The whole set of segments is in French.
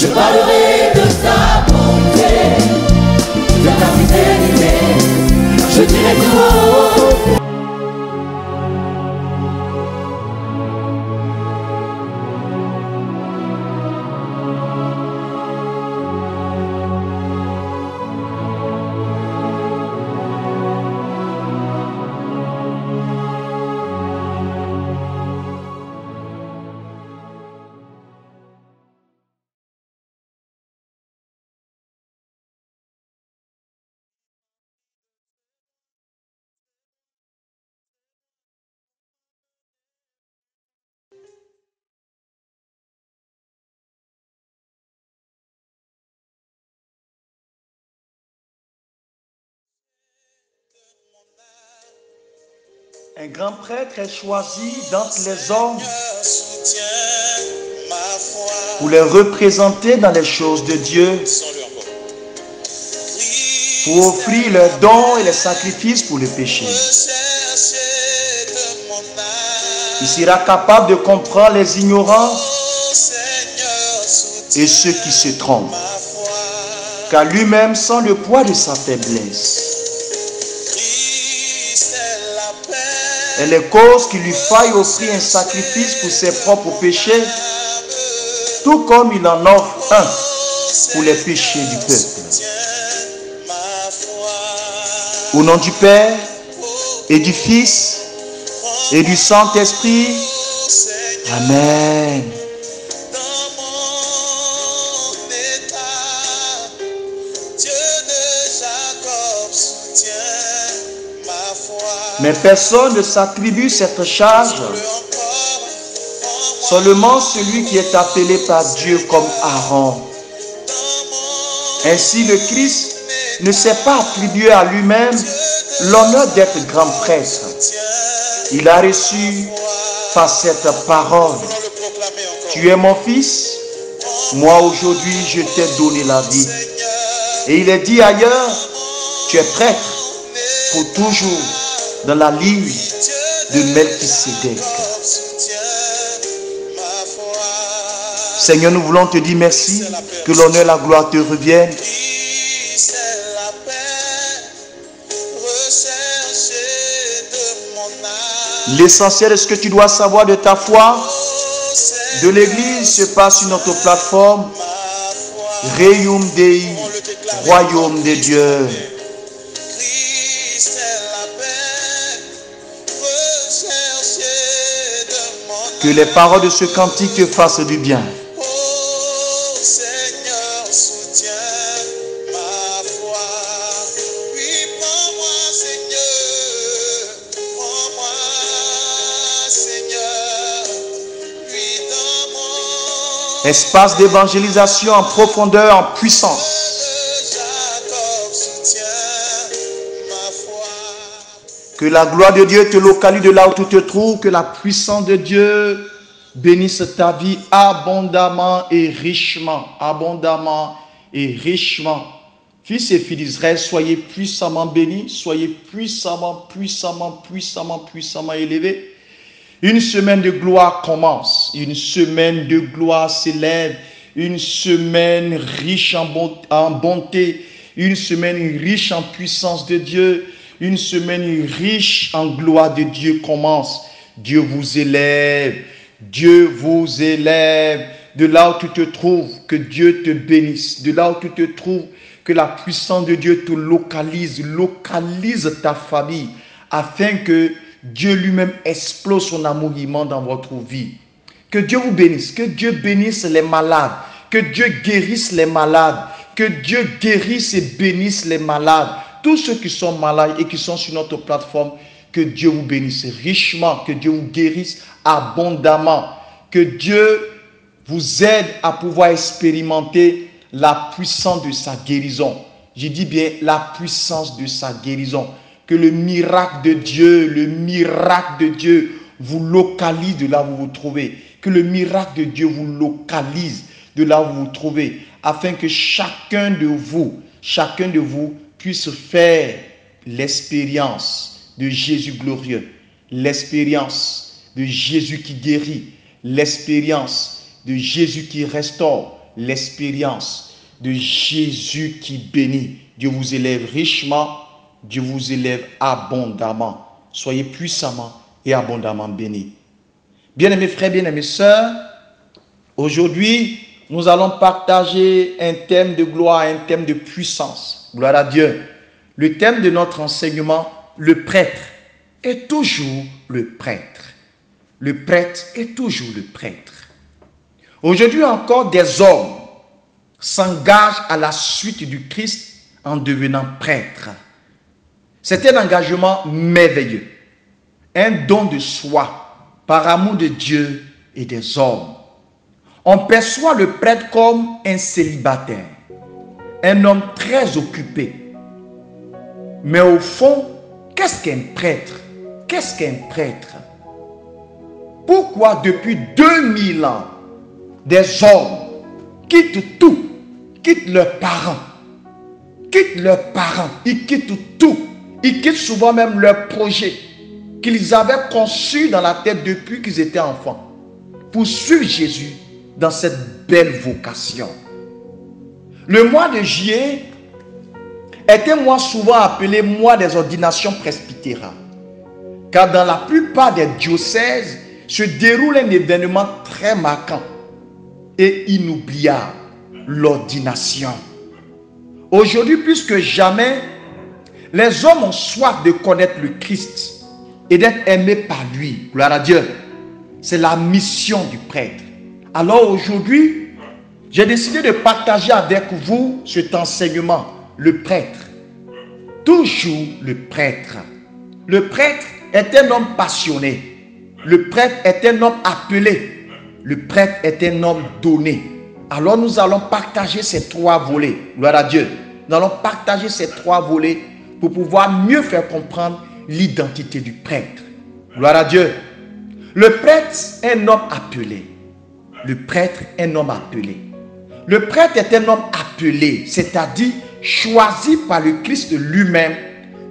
Je parlerai de ta bonté, de ta fidélité. Je dirai tout haut. Un grand prêtre est choisi d'entre les hommes pour les représenter dans les choses de Dieu, pour offrir leurs dons et les sacrifices pour le péché. Il sera capable de comprendre les ignorants et ceux qui se trompent, car lui-même sent le poids de sa faiblesse et les causes qu'il lui faille offrir un sacrifice pour ses propres péchés, tout comme il en offre un pour les péchés du peuple. Au nom du Père et du Fils et du Saint-Esprit, Amen. Mais personne ne s'attribue cette charge, seulement celui qui est appelé par Dieu comme Aaron. Ainsi, le Christ ne s'est pas attribué à lui-même l'honneur d'être grand prêtre. Il a reçu par cette parole: tu es mon fils, moi aujourd'hui je t'ai donné la vie. Et il est dit ailleurs: tu es prêtre pour toujours dans la ligne de Melchisédek. Seigneur, nous voulons te dire merci, que l'honneur et la gloire te reviennent. L'essentiel de ce que tu dois savoir de ta foi, de l'Église, se passe sur notre plateforme Rerum Dei, Royaume de Dieu. Que les paroles de ce cantique te fassent du bien. Espace d'évangélisation en profondeur, en puissance. Que la gloire de Dieu te localise de là où tu te trouves. Que la puissance de Dieu bénisse ta vie abondamment et richement. Abondamment et richement. Fils et filles d'Israël, soyez puissamment bénis. Soyez puissamment élevés. Une semaine de gloire commence. Une semaine de gloire s'élève. Une semaine riche en bonté. Une semaine riche en puissance de Dieu. Une semaine riche en gloire de Dieu commence. Dieu vous élève. Dieu vous élève. De là où tu te trouves, que Dieu te bénisse. De là où tu te trouves, que la puissance de Dieu te localise. Localise ta famille. Afin que Dieu lui-même explose son amourement dans votre vie. Que Dieu vous bénisse. Que Dieu bénisse les malades. Que Dieu guérisse les malades. Que Dieu guérisse et bénisse les malades. Tous ceux qui sont malades et qui sont sur notre plateforme, que Dieu vous bénisse richement, que Dieu vous guérisse abondamment, que Dieu vous aide à pouvoir expérimenter la puissance de sa guérison. Je dis bien la puissance de sa guérison. Que le miracle de Dieu vous localise de là où vous vous trouvez. Que le miracle de Dieu vous localise de là où vous vous trouvez, afin que chacun de vous puisse faire l'expérience de Jésus glorieux, l'expérience de Jésus qui guérit, l'expérience de Jésus qui restaure, l'expérience de Jésus qui bénit. Dieu vous élève richement, Dieu vous élève abondamment. Soyez puissamment et abondamment bénis. Bien-aimés frères, bien-aimés sœurs, aujourd'hui, nous allons partager un thème de gloire, un thème de puissance. Gloire à Dieu. Le thème de notre enseignement, le prêtre, est toujours le prêtre. Le prêtre est toujours le prêtre. Aujourd'hui encore, des hommes s'engagent à la suite du Christ en devenant prêtres. C'est un engagement merveilleux, un don de soi par amour de Dieu et des hommes. On perçoit le prêtre comme un célibataire, un homme très occupé. Mais au fond, qu'est-ce qu'un prêtre? Qu'est-ce qu'un prêtre? Pourquoi depuis 2000 ans, des hommes quittent tout, quittent leurs parents, ils quittent tout, ils quittent souvent même leurs projets qu'ils avaient conçus dans la tête depuis qu'ils étaient enfants, pour suivre Jésus dans cette belle vocation. Le mois de juillet est un mois souvent appelé mois des ordinations presbytérales, car dans la plupart des diocèses se déroule un événement très marquant et inoubliable, l'ordination. Aujourd'hui, plus que jamais, les hommes ont soif de connaître le Christ et d'être aimés par lui. Gloire à Dieu. C'est la mission du prêtre. Alors aujourd'hui, j'ai décidé de partager avec vous cet enseignement, le prêtre. Toujours le prêtre. Le prêtre est un homme passionné. Le prêtre est un homme appelé. Le prêtre est un homme donné. Alors nous allons partager ces trois volets. Gloire à Dieu. Nous allons partager ces trois volets pour pouvoir mieux faire comprendre l'identité du prêtre. Gloire à Dieu. Le prêtre est un homme appelé. Le prêtre est un homme appelé. Le prêtre est un homme appelé, c'est-à-dire choisi par le Christ lui-même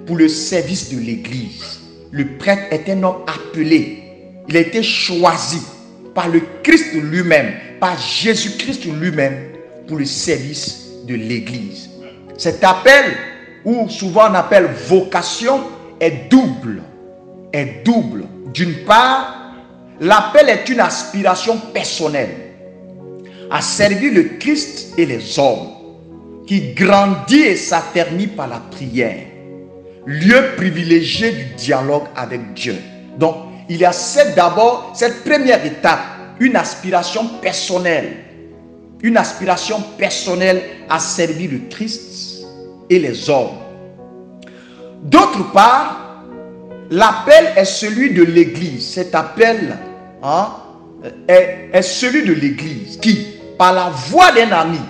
pour le service de l'Église. Le prêtre est un homme appelé. Il a été choisi par le Christ lui-même, par Jésus-Christ lui-même pour le service de l'Église. Cet appel, ou souvent on appelle vocation, est double. D'une part, l'appel est une aspiration personnelle à servir le Christ et les hommes, qui grandit et s'affermit par la prière, lieu privilégié du dialogue avec Dieu. Donc, il y a d'abord cette première étape, une aspiration personnelle à servir le Christ et les hommes. D'autre part, l'appel est celui de l'Église. Cet appel est celui de l'Église qui, par la voix d'un ami,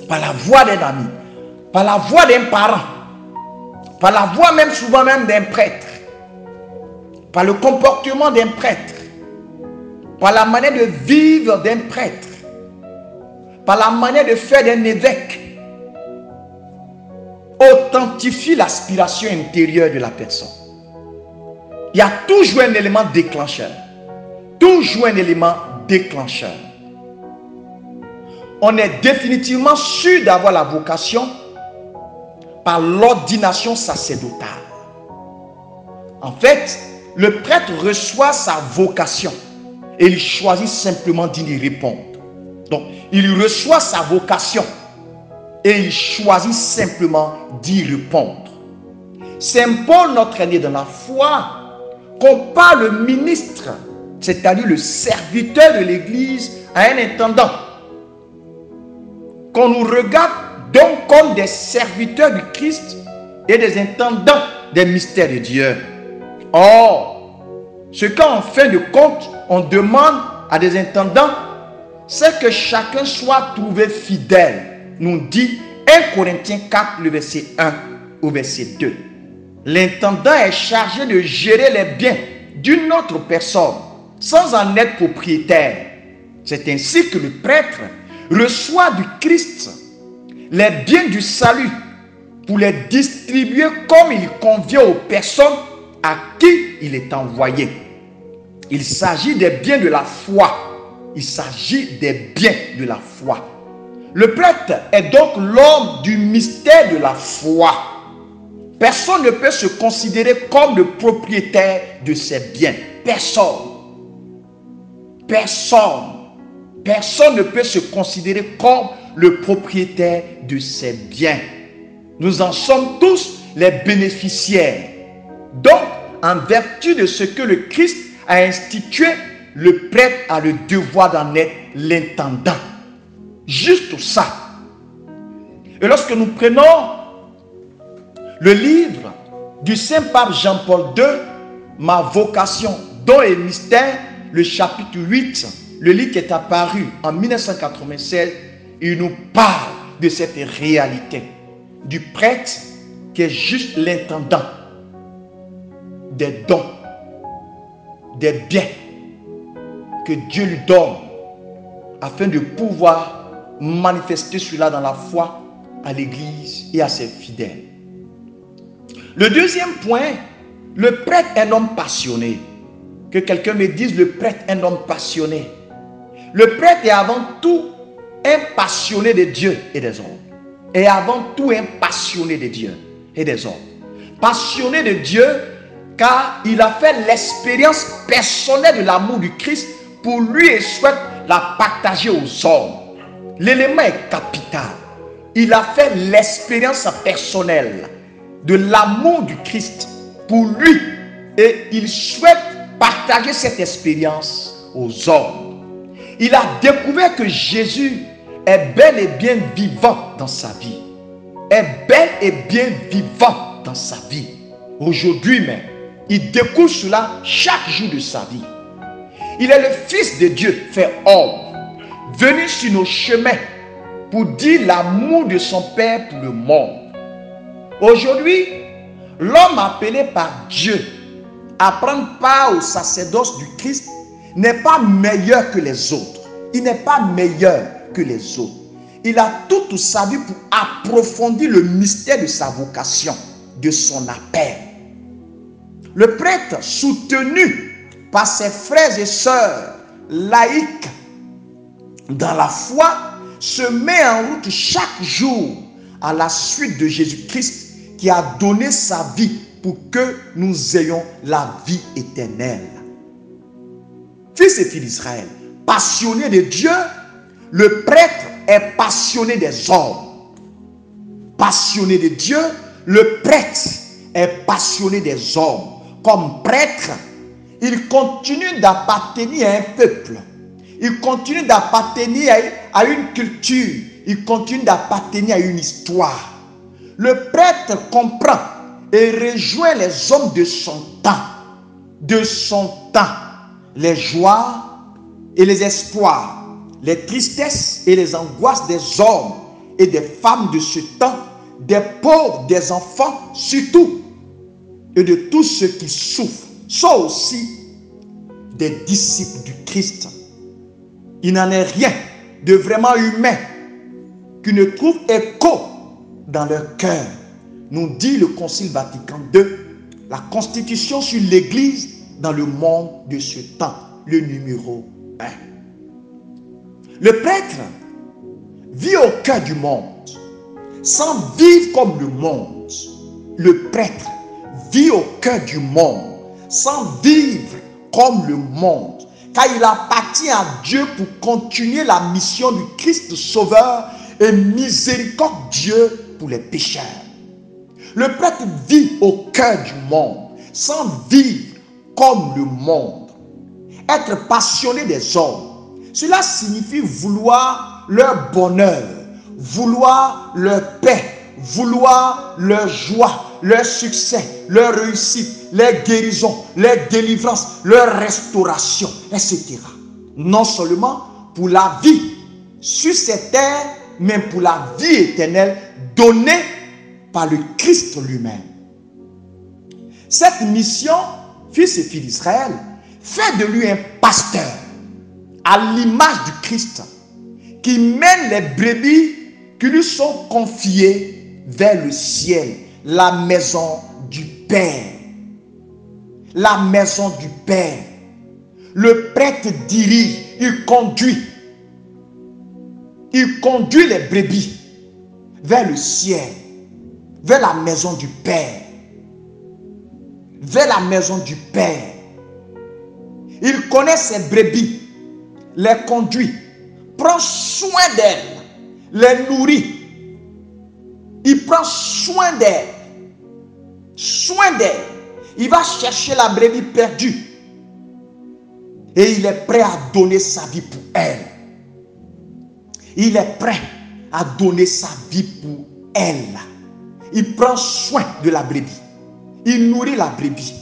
par la voix d'un parent, par la voix même souvent même d'un prêtre, par le comportement d'un prêtre, par la manière de vivre d'un prêtre, par la manière de faire d'un évêque, authentifie l'aspiration intérieure de la personne. Il y a toujours un élément déclencheur. On est définitivement sûr d'avoir la vocation par l'ordination sacerdotale. En fait, le prêtre reçoit sa vocation et il choisit simplement d'y répondre. Donc, il reçoit sa vocation et il choisit simplement d'y répondre. Saint Paul, notre aîné dans la foi, compare le ministre, c'est-à-dire le serviteur de l'Église, à un intendant. Qu'on nous regarde donc comme des serviteurs du Christ et des intendants des mystères de Dieu. Or, ce qu'en fin de compte, on demande à des intendants, c'est que chacun soit trouvé fidèle, nous dit 1 Corinthiens 4, le verset 1 au verset 2. L'intendant est chargé de gérer les biens d'une autre personne sans en être propriétaire. C'est ainsi que le prêtre reçoit du Christ les biens du salut pour les distribuer comme il convient aux personnes à qui il est envoyé. Il s'agit des biens de la foi. il s'agit des biens de la foi. Le prêtre est donc l'homme du mystère de la foi. Personne ne peut se considérer comme le propriétaire de ses biens. Personne. Personne ne peut se considérer comme le propriétaire de ses biens. Nous en sommes tous les bénéficiaires. Donc, en vertu de ce que le Christ a institué, le prêtre a le devoir d'en être l'intendant. Juste ça. Et lorsque nous prenons le livre du Saint-Pape Jean-Paul II, Ma vocation, don et mystère, le chapitre 8, le livre qui est apparu en 1996, il nous parle de cette réalité du prêtre qui est juste l'intendant des dons, des biens que Dieu lui donne afin de pouvoir manifester cela dans la foi à l'Église et à ses fidèles. Le deuxième point, le prêtre est un homme passionné. Que quelqu'un me dise, le prêtre est un homme passionné. Le prêtre est avant tout un passionné de Dieu et des hommes. Et avant tout un passionné de Dieu et des hommes. Passionné de Dieu car il a fait l'expérience personnelle de l'amour du Christ pour lui et souhaite la partager aux hommes. L'élément est capital. Il a fait l'expérience personnelle de l'amour du Christ pour lui et il souhaite partager cette expérience aux hommes. Il a découvert que Jésus est bel et bien vivant dans sa vie. Est bel et bien vivant dans sa vie. Aujourd'hui même, il découvre cela chaque jour de sa vie. Il est le Fils de Dieu fait homme, venu sur nos chemins pour dire l'amour de son Père pour le monde. Aujourd'hui, l'homme appelé par Dieu à prendre part au sacerdoce du Christ n'est pas meilleur que les autres. Il n'est pas meilleur que les autres. Il a toute sa vie pour approfondir le mystère de sa vocation, de son appel. Le prêtre, soutenu par ses frères et sœurs laïcs dans la foi, se met en route chaque jour à la suite de Jésus-Christ qui a donné sa vie pour que nous ayons la vie éternelle. Fils et filles d'Israël, passionné de Dieu, le prêtre est passionné des hommes. Passionné de Dieu, le prêtre est passionné des hommes. Comme prêtre, il continue d'appartenir à un peuple. Il continue d'appartenir à une culture. Il continue d'appartenir à une histoire. Le prêtre comprend et rejoint les hommes de son temps. De son temps. Les joies et les espoirs. Les tristesses et les angoisses des hommes et des femmes de ce temps. Des pauvres, des enfants, surtout. Et de tous ceux qui souffrent. Sont aussi des disciples du Christ. Il n'en est rien de vraiment humain qui ne trouve écho dans leur cœur, nous dit le Concile Vatican II, la constitution sur l'Église dans le monde de ce temps, le numéro 1. Le prêtre vit au cœur du monde, sans vivre comme le monde. Le prêtre vit au cœur du monde, sans vivre comme le monde, car il appartient à Dieu pour continuer la mission du Christ Sauveur et miséricordieux pour les pécheurs. Le prêtre vit au cœur du monde, sans vivre comme le monde. Être passionné des hommes, cela signifie vouloir leur bonheur, vouloir leur paix, vouloir leur joie, leur succès, leur réussite, leur guérison, leur délivrance, leur restauration, etc. Non seulement pour la vie sur cette terre, mais pour la vie éternelle donnée par le Christ lui-même. Cette mission, fils et filles d'Israël, fait de lui un pasteur à l'image du Christ qui mène les brebis qui lui sont confiées vers le ciel, la maison du Père. La maison du Père. Le prêtre dirige il conduit les brebis vers le ciel, vers la maison du Père. Vers la maison du Père. Il connaît ses brebis, les conduit, prend soin d'elles, les nourrit. Il prend soin d'elles. Il va chercher la brebis perdue. Et il est prêt à donner sa vie pour elle. Il est prêt à donner sa vie pour elle. Il prend soin de la brebis. Il nourrit la brebis.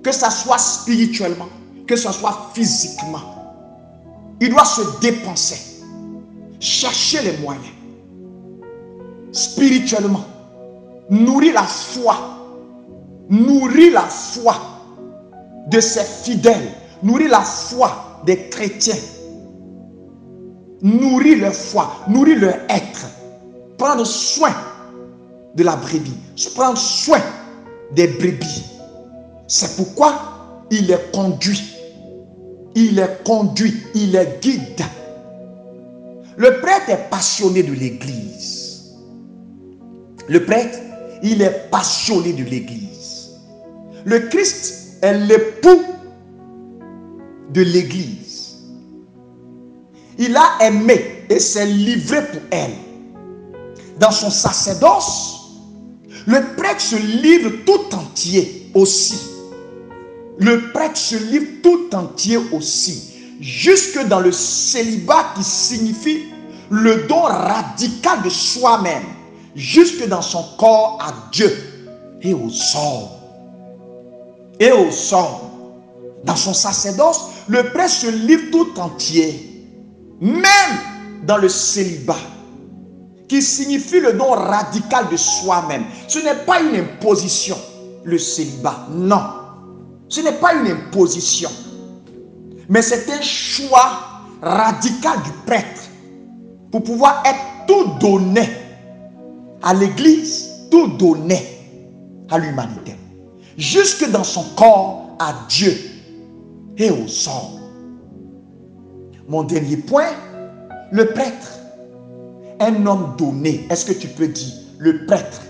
Que ce soit spirituellement, que ce soit physiquement. Il doit se dépenser. Chercher les moyens. Spirituellement. Nourrir la foi. Nourrir la foi de ses fidèles. Nourrir la foi des chrétiens. Nourrir leur foi. Nourrir leur être. Prendre soin de la brebis. Prendre soin des brebis. C'est pourquoi il est conduit. Il est conduit. Il est guide. Le prêtre est passionné de l'église. Le prêtre, il est passionné de l'église. Le Christ est l'époux de l'église. Il a aimé et s'est livré pour elle. Dans son sacerdoce, le prêtre se livre tout entier aussi. Le prêtre se livre tout entier aussi. Jusque dans le célibat qui signifie le don radical de soi-même. Jusque dans son corps à Dieu et aux hommes. Et aux hommes. Dans son sacerdoce, le prêtre se livre tout entier. Même dans le célibat. Qui signifie le don radical de soi-même. Ce n'est pas une imposition, le célibat. Non. Ce n'est pas une imposition. Mais c'est un choix radical du prêtre pour pouvoir être tout donné à l'église, tout donné à l'humanité. Jusque dans son corps à Dieu et aux hommes. Mon dernier point, le prêtre. Un homme donné. Est-ce que tu peux dire le prêtre,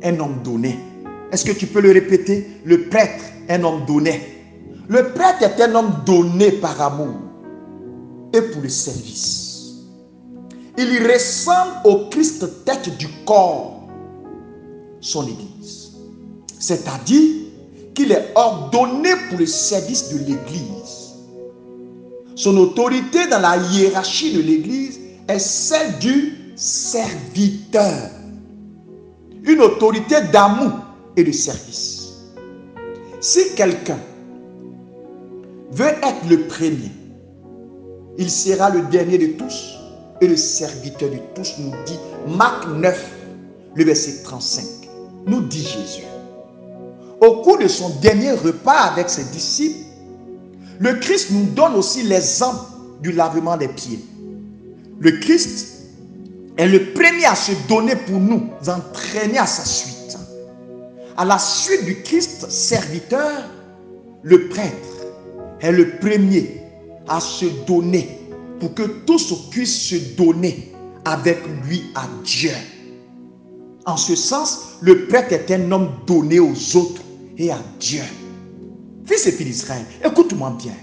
un homme donné? Est-ce que tu peux le répéter? Le prêtre, un homme donné. Le prêtre est un homme donné par amour et pour le service. Il ressemble au Christ tête du corps, son église. C'est-à-dire qu'il est ordonné pour le service de l'église. Son autorité dans la hiérarchie de l'église est celle du serviteur. Une autorité d'amour et de service. Si quelqu'un veut être le premier, il sera le dernier de tous et le serviteur de tous, nous dit Marc 9, le verset 35. Nous dit Jésus. Au cours de son dernier repas avec ses disciples, le Christ nous donne aussi l'exemple du lavement des pieds. Le Christ est le premier à se donner pour nous entraîner à sa suite. À la suite du Christ serviteur, le prêtre est le premier à se donner pour que tous puissent se donner avec lui à Dieu. En ce sens, le prêtre est un homme donné aux autres et à Dieu. Fils et filles d'Israël, écoute-moi bien.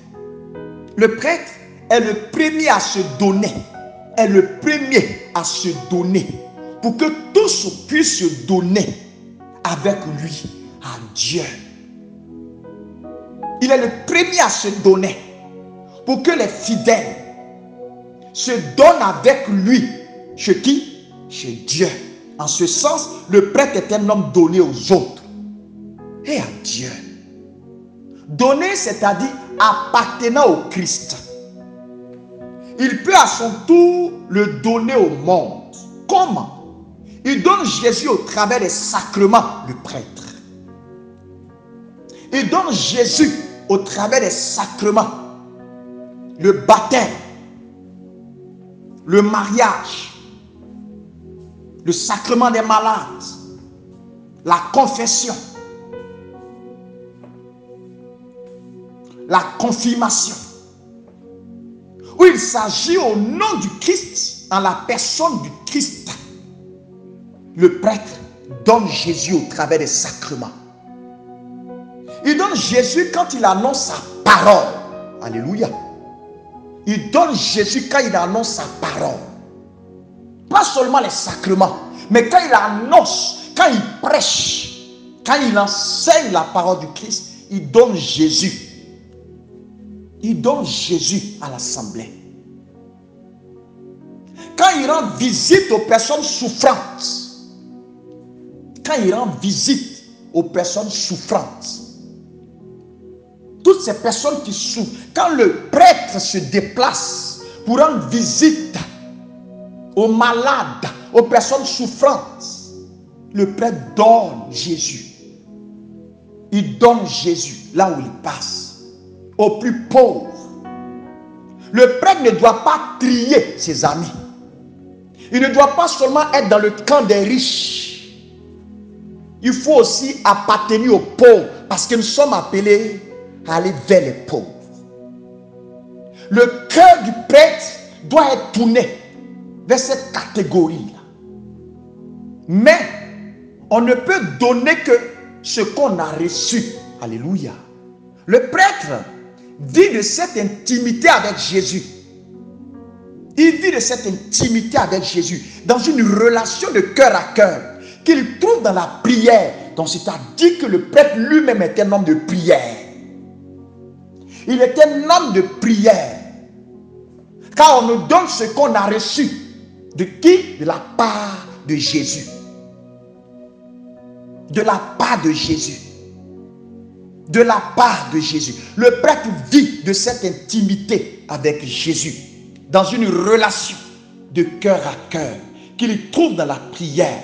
Le prêtre est le premier à se donner. Est le premier à se donner pour que tous puissent se donner avec lui à Dieu. Il est le premier à se donner pour que les fidèles se donnent avec lui. Chez qui? Chez Dieu. En ce sens, le prêtre est un homme donné aux autres et à Dieu. Donner, c'est-à-dire appartenant au Christ. Il peut à son tour le donner au monde. Comment? Il donne Jésus au travers des sacrements, le prêtre. Il donne Jésus au travers des sacrements. Le baptême, le mariage, le sacrement des malades, la confession, la confirmation. où il s'agit au nom du Christ, en la personne du Christ, le prêtre donne Jésus au travers des sacrements. Il donne Jésus quand il annonce sa parole. Alléluia. Il donne Jésus quand il annonce sa parole. Pas seulement les sacrements, mais quand il annonce, quand il prêche, quand il enseigne la parole du Christ, il donne Jésus. Il donne Jésus à l'assemblée. Quand il rend visite aux personnes souffrantes, quand il rend visite aux personnes souffrantes, toutes ces personnes qui souffrent, quand le prêtre se déplace pour rendre visite aux malades, aux personnes souffrantes, le prêtre donne Jésus. Il donne Jésus là où il passe, aux plus pauvres. Le prêtre ne doit pas trier ses amis. Il ne doit pas seulement être dans le camp des riches. Il faut aussi appartenir aux pauvres, parce que nous sommes appelés à aller vers les pauvres. Le cœur du prêtre doit être tourné vers cette catégorie-là. Mais on ne peut donner que ce qu'on a reçu. Alléluia. Le prêtre vit de cette intimité avec Jésus. Il vit de cette intimité avec Jésus dans une relation de cœur à cœur qu'il trouve dans la prière. Donc c'est-à-dire que le prêtre lui-même est un homme de prière. Il est un homme de prière. Car on nous donne ce qu'on a reçu. De qui? De la part de Jésus. De la part de Jésus. De la part de Jésus. Le prêtre vit de cette intimité avec Jésus. Dans une relation de cœur à cœur. Qu'il trouve dans la prière.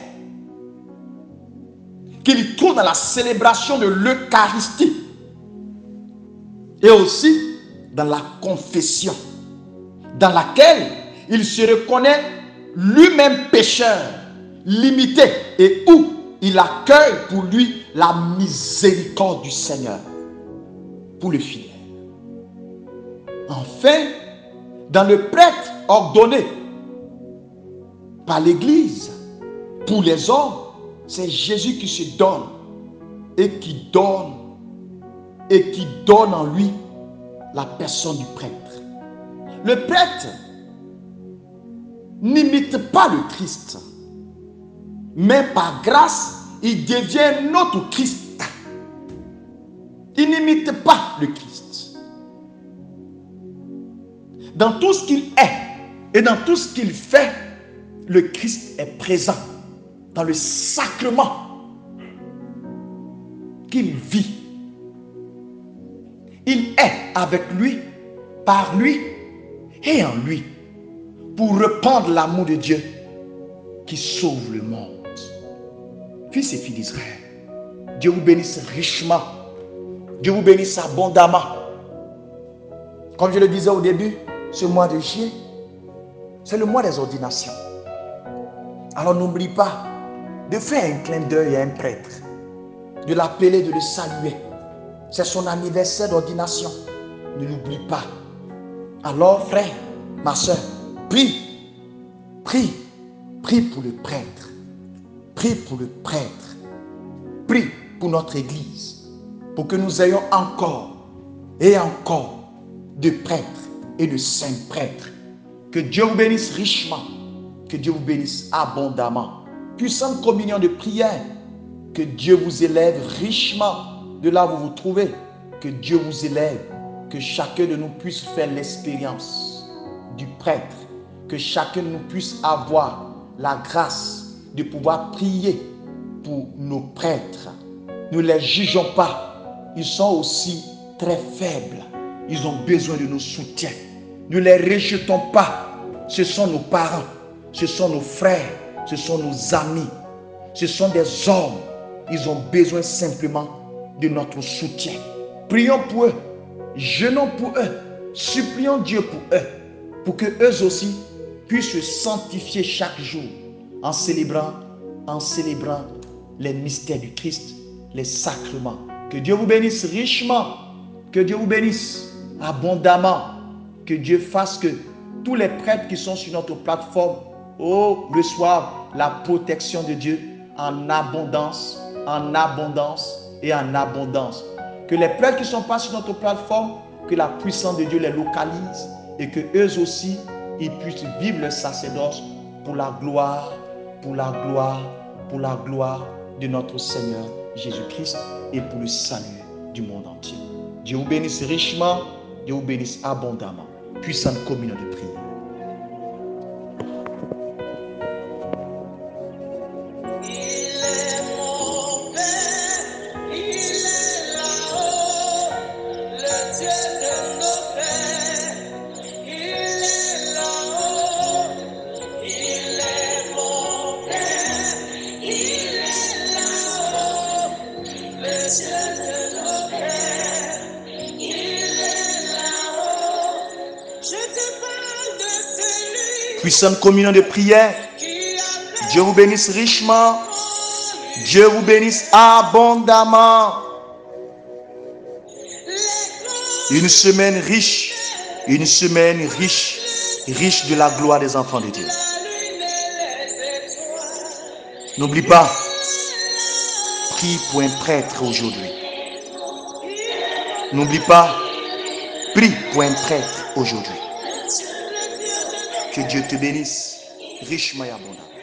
Qu'il trouve dans la célébration de l'Eucharistie. Et aussi dans la confession, dans laquelle il se reconnaît lui-même pécheur, limité, et où il accueille pour lui la miséricorde du Seigneur pour le fidèle. Enfin, dans le prêtre ordonné par l'Église pour les hommes, c'est Jésus qui se donne et qui donne en lui la personne du prêtre. Le prêtre n'imite pas le Christ, mais par grâce, il devient notre Christ. Il n'imite pas le Christ. Dans tout ce qu'il est et dans tout ce qu'il fait, le Christ est présent dans le sacrement qu'il vit. Il est avec lui, par lui et en lui, pour répandre l'amour de Dieu qui sauve le monde. Fils et filles d'Israël, Dieu vous bénisse richement. Dieu vous bénisse abondamment. Comme je le disais au début, ce mois de juillet, c'est le mois des ordinations. Alors n'oublie pas de faire un clin d'œil à un prêtre, de l'appeler, de le saluer. C'est son anniversaire d'ordination. Ne l'oublie pas. Alors, frère, ma soeur, prie. Prie. Prie pour le prêtre. Prie pour le prêtre. Prie pour notre Église. Pour que nous ayons encore et encore de prêtres et de saints prêtres. Que Dieu vous bénisse richement. Que Dieu vous bénisse abondamment. Puissante communion de prière. Que Dieu vous élève richement de là où vous vous trouvez. Que Dieu vous élève. Que chacun de nous puisse faire l'expérience du prêtre. Que chacun de nous puisse avoir la grâce de pouvoir prier pour nos prêtres. Ne les jugeons pas. Ils sont aussi très faibles. Ils ont besoin de nos soutiens. Ne les rejetons pas. Ce sont nos parents. Ce sont nos frères. Ce sont nos amis. Ce sont des hommes. Ils ont besoin simplement de notre soutien. Prions pour eux. Jeûnons pour eux. Supplions Dieu pour eux. Pour que eux aussi puissent se sanctifier chaque jour en célébrant les mystères du Christ, les sacrements. Que Dieu vous bénisse richement. Que Dieu vous bénisse abondamment. Que Dieu fasse que tous les prêtres qui sont sur notre plateforme reçoivent la protection de Dieu en abondance et en abondance. Que les prêtres qui ne sont pas sur notre plateforme, que la puissance de Dieu les localise et que eux aussi, ils puissent vivre le sacerdoce pour la gloire de notre Seigneur Jésus-Christ et pour le salut du monde entier. Dieu vous bénisse richement, Dieu vous bénisse abondamment. Puissante communion de prière. Puissante communion de prière. Dieu vous bénisse richement. Dieu vous bénisse abondamment. Une semaine riche de la gloire des enfants de Dieu. N'oublie pas, prie pour un prêtre aujourd'hui. N'oublie pas, prie pour un prêtre aujourd'hui. Que Dieu te bénisse richement et abondamment.